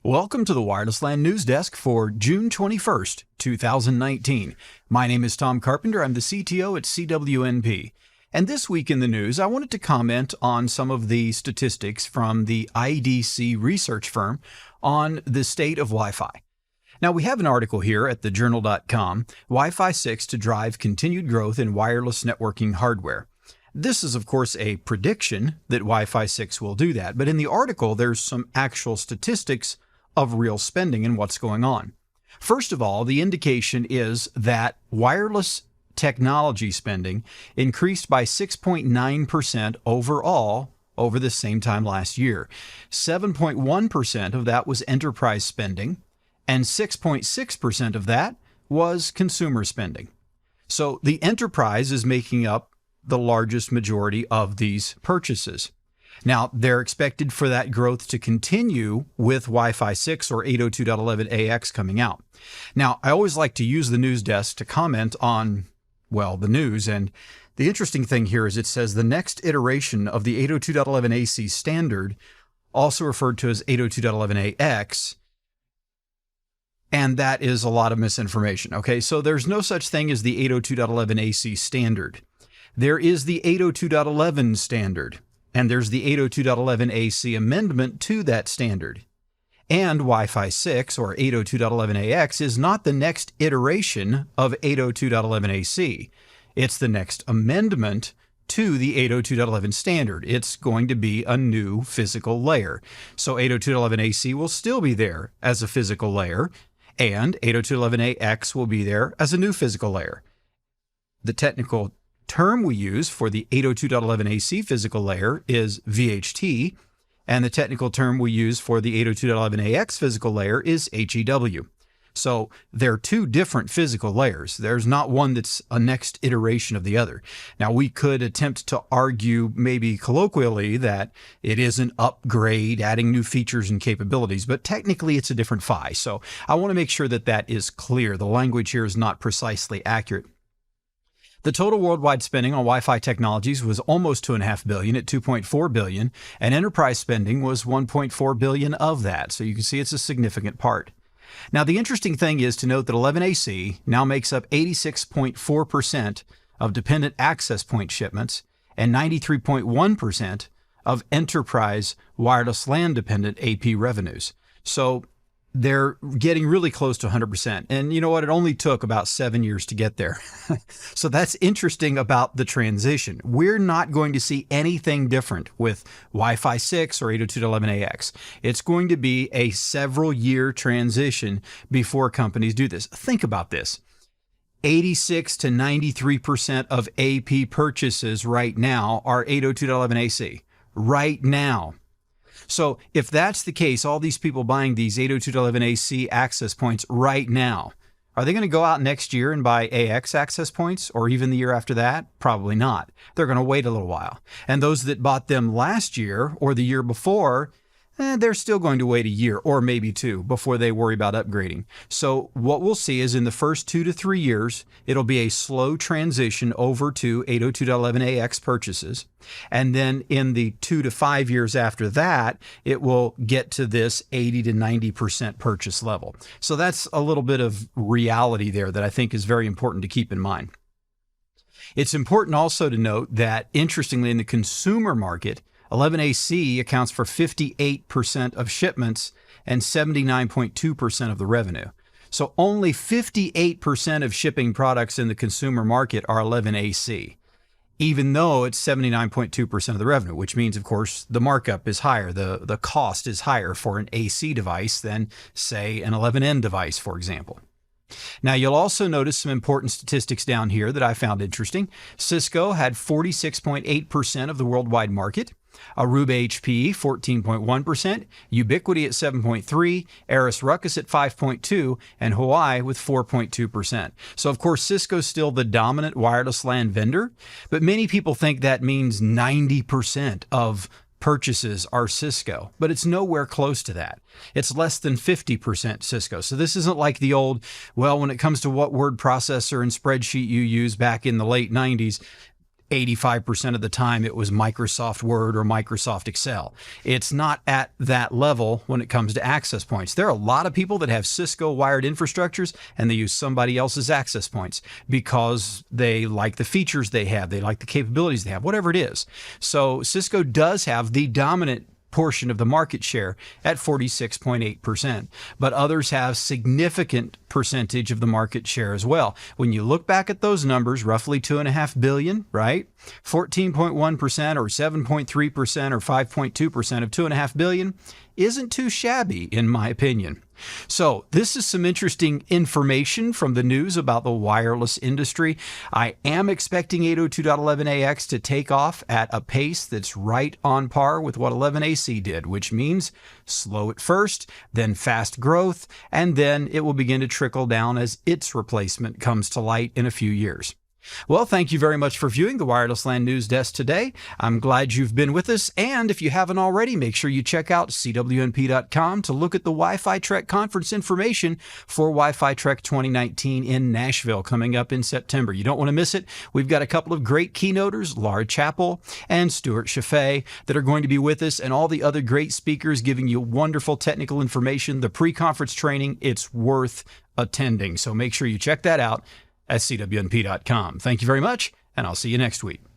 Welcome to the Wireless LAN News Desk for June 21st, 2019. My name is Tom Carpenter. I'm the CTO at CWNP. And this week in the news, I wanted to comment on some of the statistics from the IDC research firm on the state of Wi-Fi. Now, we have an article here at thejournal.com, Wi-Fi 6 to drive continued growth in wireless networking hardware. This is, of course, a prediction that Wi-Fi 6 will do that, but in the article, there's some actual statistics of real spending and what's going on. First of all, the indication is that wireless technology spending increased by 6.9% overall over the same time last year. 7.1% of that was enterprise spending, and 6.6% of that was consumer spending. So the enterprise is making up the largest majority of these purchases. Now, they're expected for that growth to continue with Wi-Fi 6 or 802.11ax coming out. Now, I always like to use the news desk to comment on, well, the news. And the interesting thing here is it says the next iteration of the 802.11ac standard, also referred to as 802.11ax, and that is a lot of misinformation. Okay, so there's no such thing as the 802.11ac standard. There is the 802.11 standard. And there's the 802.11ac amendment to that standard. And Wi-Fi 6 or 802.11ax is not the next iteration of 802.11ac. It's the next amendment to the 802.11 standard. It's going to be a new physical layer. So 802.11ac will still be there as a physical layer, and 802.11ax will be there as a new physical layer. The technical term we use for the 802.11ac physical layer is VHT, and the technical term we use for the 802.11ax physical layer is HEW. So they're two different physical layers. There's not one that's a next iteration of the other. Now, we could attempt to argue maybe colloquially that it is an upgrade, adding new features and capabilities, but technically it's a different PHY. So I want to make sure that that is clear. The language here is not precisely accurate. The total worldwide spending on Wi-Fi technologies was almost $2.5 billion at $2.4 billion, and enterprise spending was $1.4 billion of that. So you can see it's a significant part. Now, the interesting thing is to note that 11AC now makes up 86.4% of dependent access point shipments and 93.1% of enterprise wireless LAN dependent AP revenues. So they're getting really close to 100%. And you know what? It only took about 7 years to get there. So that's interesting about the transition. We're not going to see anything different with Wi-Fi 6 or 802.11ax. It's going to be a several-year transition before companies do this. Think about this. 86 to 93% of AP purchases right now are 802.11ac. Right now. So if that's the case, all these people buying these 802.11ac access points right now, are they going to go out next year and buy AX access points or even the year after that? Probably not. They're going to wait a little while. And those that bought them last year or the year before, they're still going to wait a year or maybe two before they worry about upgrading. So what we'll see is in the first 2 to 3 years, it'll be a slow transition over to 802.11ax purchases. And then in the 2 to 5 years after that, it will get to this 80 to 90% purchase level. So that's a little bit of reality there that I think is very important to keep in mind. It's important also to note that, interestingly, in the consumer market, 11AC accounts for 58% of shipments and 79.2% of the revenue. So only 58% of shipping products in the consumer market are 11AC, even though it's 79.2% of the revenue, which means, of course, the markup is higher. The cost is higher for an AC device than, say, an 11N device, for example. Now, you'll also notice some important statistics down here that I found interesting. Cisco had 46.8% of the worldwide market. Aruba HP, 14.1%, Ubiquiti at 7.3%, Aris Ruckus at 5.2%, and Huawei with 4.2%. So, of course, Cisco's still the dominant wireless LAN vendor, but many people think that means 90% of purchases are Cisco, but it's nowhere close to that. It's less than 50% Cisco. So this isn't like the old, well, when it comes to what word processor and spreadsheet you use back in the late 90s, 85% of the time it was Microsoft Word or Microsoft Excel. It's not at that level when it comes to access points. There are a lot of people that have Cisco wired infrastructures and they use somebody else's access points because they like the features they have, they like the capabilities they have, whatever it is. So Cisco does have the dominant portion of the market share at 46.8%, but others have significant percentage of the market share as well. When you look back at those numbers, roughly 2.5 billion, right? 14.1% or 7.3% or 5.2% of 2.5 billion isn't too shabby in my opinion. So this is some interesting information from the news about the wireless industry. I am expecting 802.11ax to take off at a pace that's right on par with what 11ac did, which means slow at first, then fast growth, and then it will begin to trickle down as its replacement comes to light in a few years. Well, thank you very much for viewing the Wireless LAN News Desk today. I'm glad you've been with us, and if you haven't already, make sure you check out cwnp.com to look at the Wi-Fi Trek conference information for Wi-Fi Trek 2019 in Nashville coming up in September. You don't want to miss it. We've got a couple of great keynoters, Laura Chappell and Stuart Chaffee, that are going to be with us, and all the other great speakers giving you wonderful technical information. The pre-conference training, it's worth attending, so make sure you check that out at cwnp.com. Thank you very much, and I'll see you next week.